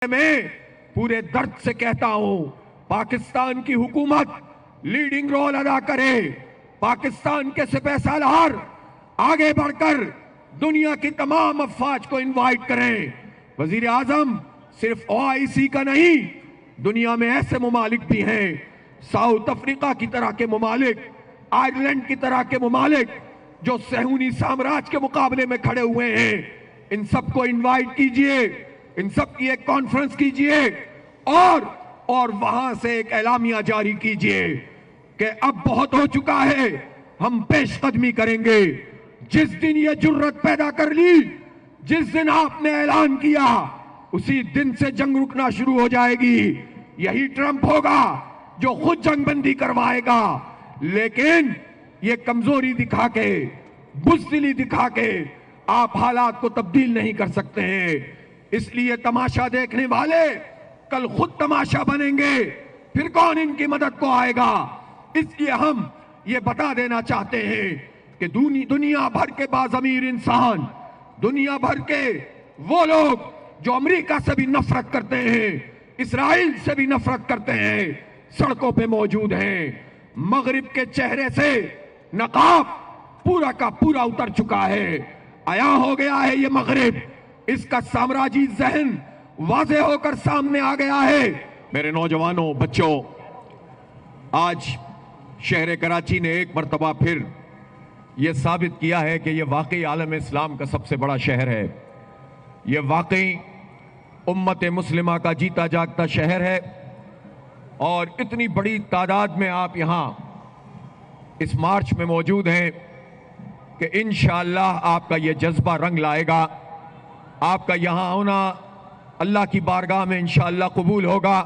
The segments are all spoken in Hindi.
मैं पूरे दर्द से कहता हूं, पाकिस्तान की हुकूमत लीडिंग रोल अदा करे। पाकिस्तान के सिपहसालार आगे बढ़कर दुनिया की तमाम अफवाज को इनवाइट करें। वजीर आजम सिर्फ ओआईसी का नहीं, दुनिया में ऐसे ममालिक भी हैं, साउथ अफ्रीका की तरह के ममालिक, आयरलैंड की तरह के ममालिक, जो सहूनी साम्राज्य के मुकाबले में खड़े हुए हैं। इन सबको इनवाइट कीजिए, इन सब की एक कॉन्फ्रेंस कीजिए और वहां से एक एलामिया जारी कीजिए कि अब बहुत हो चुका है, हम पेशकदमी करेंगे। जिस दिन ये जुर्रत पैदा कर ली, जिस दिन आपने ऐलान किया, उसी दिन से जंग रुकना शुरू हो जाएगी। यही ट्रंप होगा जो खुद जंगबंदी करवाएगा, लेकिन ये कमजोरी दिखा के, बुज़दिली दिखा के आप हालात को तब्दील नहीं कर सकते हैं। इसलिए तमाशा देखने वाले कल खुद तमाशा बनेंगे, फिर कौन इनकी मदद को आएगा। इसलिए हम ये बता देना चाहते हैं कि दुनिया भर के बाज़मीर इंसान, दुनिया भर के वो लोग जो अमेरिका से भी नफरत करते हैं, इसराइल से भी नफरत करते हैं, सड़कों पे मौजूद हैं। मगरिब के चेहरे से नकाब पूरा का पूरा उतर चुका है, आया हो गया है ये मगरिब, इसका साम्राज्य जहन वाज़े होकर सामने आ गया है। मेरे नौजवानों, बच्चों, आज शहर कराची ने एक मर्तबा फिर यह साबित किया है कि यह वाकई आलम इस्लाम का सबसे बड़ा शहर है। यह वाकई उम्मत मुस्लिमा का जीता जागता शहर है और इतनी बड़ी तादाद में आप यहाँ इस मार्च में मौजूद हैं कि इंशाअल्लाह आपका यह जज्बा रंग लाएगा। आपका यहाँ आना अल्लाह की बारगाह में इंशाअल्लाह कबूल होगा।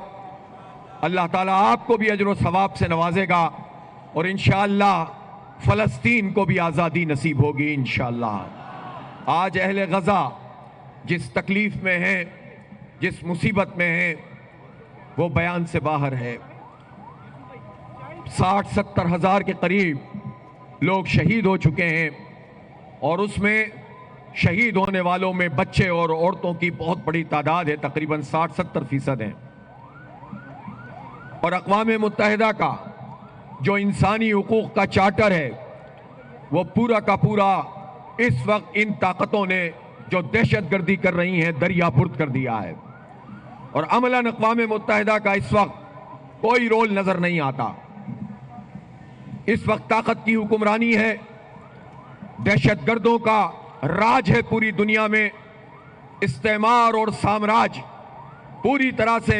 अल्लाह ताला आपको भी अजर व सवाब से नवाजेगा और इंशाअल्लाह फ़लस्तीन को भी आज़ादी नसीब होगी इंशाअल्लाह। आज अहले गज़ा जिस तकलीफ़ में हैं, जिस मुसीबत में हैं, वो बयान से बाहर है। 60-70 हज़ार के करीब लोग शहीद हो चुके हैं और उसमें शहीद होने वालों में बच्चे और औरतों की बहुत बड़ी तादाद है, तकरीबन 60-70% हैं। और अक़वाम मुत्तहिदा का जो इंसानी हुकूक़ का चार्टर है, वो पूरा का पूरा इस वक्त इन ताकतों ने जो दहशतगर्दी कर रही हैं दरिया बुर्द कर दिया है और अमलन अक़वाम मुत्तहिदा का इस वक्त कोई रोल नजर नहीं आता। इस वक्त ताकत की हुक्मरानी है, दहशतगर्दों का राज है पूरी दुनिया में। इस्तेमार और साम्राज्य पूरी तरह से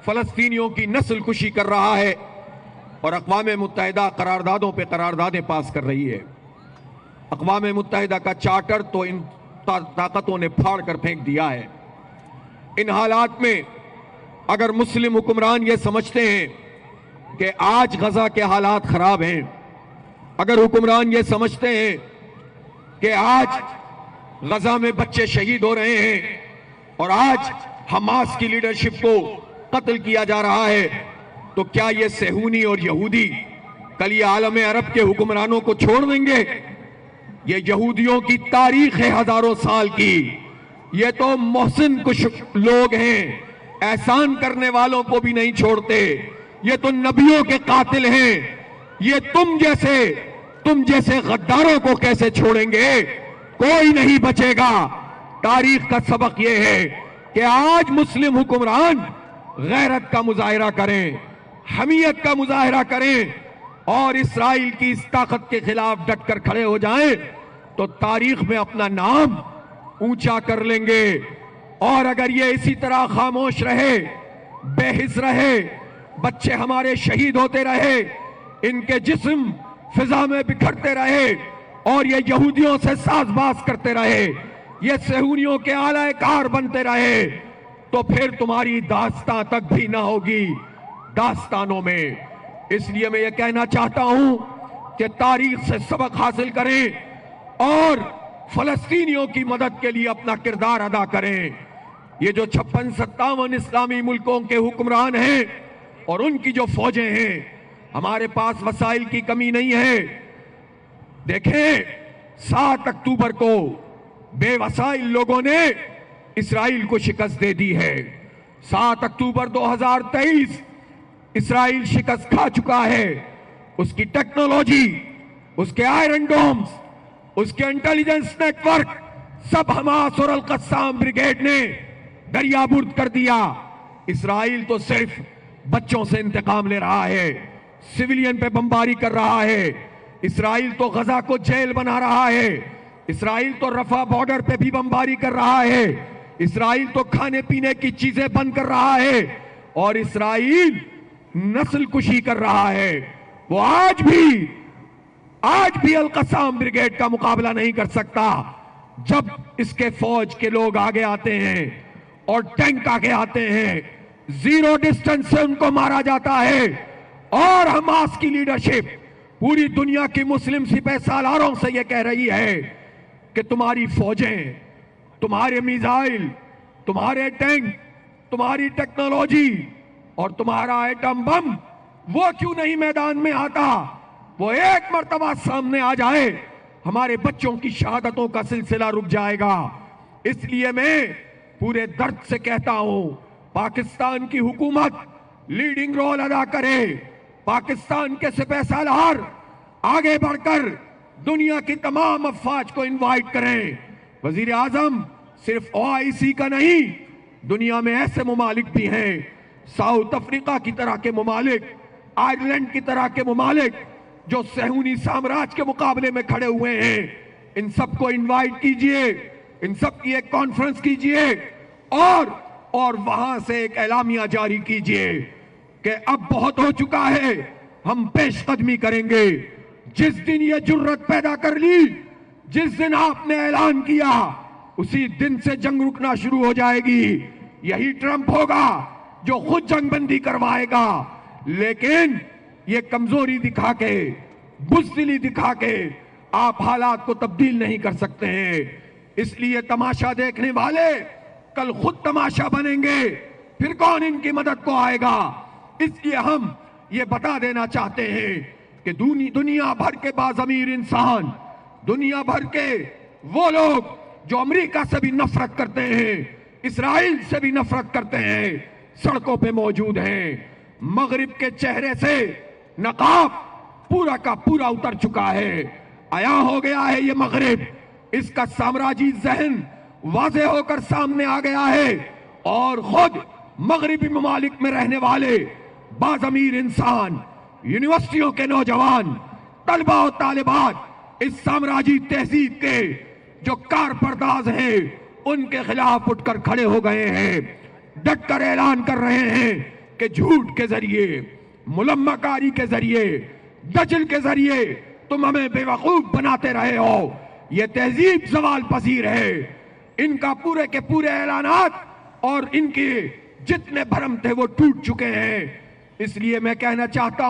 फ़लस्तीनियों की नस्ल कुशी कर रहा है और अक़वाम मुत्तहिदा करारदादों पे करारदादें पास कर रही है। अक़वाम मुत्तहिदा का चार्टर तो इन ताकतों ने फाड़ कर फेंक दिया है। इन हालात में अगर मुस्लिम हुक्मरान ये समझते हैं कि आज गजा के हालात खराब हैं, अगर हुक्मरान ये समझते हैं कि आज गजा में बच्चे शहीद हो रहे हैं और आज हमास की लीडरशिप को कत्ल किया जा रहा है, तो क्या ये सेहूनी और यहूदी कल ये आलम अरब के हुक्मरानों को छोड़ देंगे? ये यहूदियों की तारीख है हजारों साल की। ये तो मोहसिन कुछ लोग हैं, एहसान करने वालों को भी नहीं छोड़ते। ये तो नबियों के कातिल हैं। ये तुम जैसे गद्दारों को कैसे छोड़ेंगे? कोई नहीं बचेगा। तारीख का सबक यह है कि आज मुस्लिम हुक्मरान गैरत का मुजाहिरा करें, हमीयत का मुजाहिरा करें और इस्राइल की इस ताकत के खिलाफ डटकर खड़े हो जाएं, तो तारीख में अपना नाम ऊंचा कर लेंगे। और अगर ये इसी तरह खामोश रहे, बेहिस रहे, बच्चे हमारे शहीद होते रहे, इनके जिस्म फिजा में बिखरते रहे और ये यहूदियों से साजबाज करते रहे, ये सहूनियों के आलाए कार बनते रहे, तो फिर तुम्हारी दास्तां तक भी ना होगी दास्तानों में। इसलिए मैं ये कहना चाहता हूं कि तारीख से सबक हासिल करें और फलस्तीनियों की मदद के लिए अपना किरदार अदा करें। ये जो 56-57 इस्लामी मुल्कों के हुक्मरान हैं और उनकी जो फौजें हैं, हमारे पास वसाइल की कमी नहीं है। देखें, 7 अक्टूबर को बेवसाइल लोगों ने इसराइल को शिकस्त दे दी है। 7 अक्टूबर 2023 इसराइल शिकस्त खा चुका है। उसकी टेक्नोलॉजी, उसके आयरन डोम्स, उसके इंटेलिजेंस नेटवर्क सब हमास और अल-कस्साम ब्रिगेड ने दरियाबुर्द कर दिया। इसराइल तो सिर्फ बच्चों से इंतकाम ले रहा है, सिविलियन पे बमबारी कर रहा है। इसराइल तो गजा को जेल बना रहा है। इसराइल तो रफा बॉर्डर पे भी बमबारी कर रहा है। इसराइल तो खाने पीने की चीजें बंद कर रहा है और इसराइल नस्ल कुशी कर रहा है। वो आज भी अल-कस्साम ब्रिगेड का मुकाबला नहीं कर सकता। जब इसके फौज के लोग आगे आते हैं और टैंक आगे आते हैं, जीरो डिस्टेंस से उनको मारा जाता है। और हमास की लीडरशिप पूरी दुनिया की मुस्लिम सिपह सालारों से यह कह रही है कि तुम्हारी फौजें, तुम्हारे मिसाइल, तुम्हारे टैंक, तुम्हारी टेक्नोलॉजी और तुम्हारा एटम बम वो क्यों नहीं मैदान में आता। वो एक मर्तबा सामने आ जाए, हमारे बच्चों की शहादतों का सिलसिला रुक जाएगा। इसलिए मैं पूरे दर्द से कहता हूं, पाकिस्तान की हुकूमत लीडिंग रोल अदा करे। पाकिस्तान के सिपहसालार आगे बढ़कर दुनिया की तमाम अफवाज को इनवाइट करें। वजीर आजम सिर्फ ओआईसी का नहीं, दुनिया में ऐसे मुमालिक भी हैं, साउथ अफ्रीका की तरह के मुमालिक, आयरलैंड की तरह के मुमालिक जो सहूनी साम्राज्य के मुकाबले में खड़े हुए हैं। इन सबको इनवाइट कीजिए, इन सब की एक कॉन्फ्रेंस कीजिए और वहां से एक एलामिया जारी कीजिए कि अब बहुत हो चुका है, हम पेशकदमी करेंगे। जिस दिन ये जुर्रत पैदा कर ली, जिस दिन आपने ऐलान किया, उसी दिन से जंग रुकना शुरू हो जाएगी। यही ट्रंप होगा जो खुद जंगबंदी करवाएगा। लेकिन ये कमजोरी दिखा के, बुज़दिली दिखा के आप हालात को तब्दील नहीं कर सकते हैं। इसलिए तमाशा देखने वाले कल खुद तमाशा बनेंगे, फिर कौन इनकी मदद को आएगा। इसलिए हम ये बता देना चाहते हैं कि दुनिया भर के बाज़मीर इंसान, दुनिया भर के वो लोग जो अमेरिका से भी नफरत करते हैं, इसराइल से भी नफरत करते हैं, सड़कों पे मौजूद हैं। मगरिब के चेहरे से नकाब पूरा का पूरा उतर चुका है। आया हो गया है ये मगरिब, इसका साम्राज्य जहन वाज़े होकर सामने आ गया है और खुद मगरिबी ममालिक में रहने वाले बाज़मीर इंसान, यूनिवर्सिटियों के नौजवान, तलबा और तालिबात इस साम्राज्य तहजीब के जो कारपर्दाज हैं उनके खिलाफ उठकर खड़े हो गए हैं। डट कर ऐलान कर रहे हैं कि झूठ के जरिए, मुलम्माकारी के जरिए, दजल के जरिए तुम हमें बेवकूफ बनाते रहे हो। यह तहजीब सवाल पजीर है। इनका पूरे के पूरे ऐलानात और इनके जितने भरम थे वो टूट चुके हैं। इसलिए मैं कहना चाहता हूं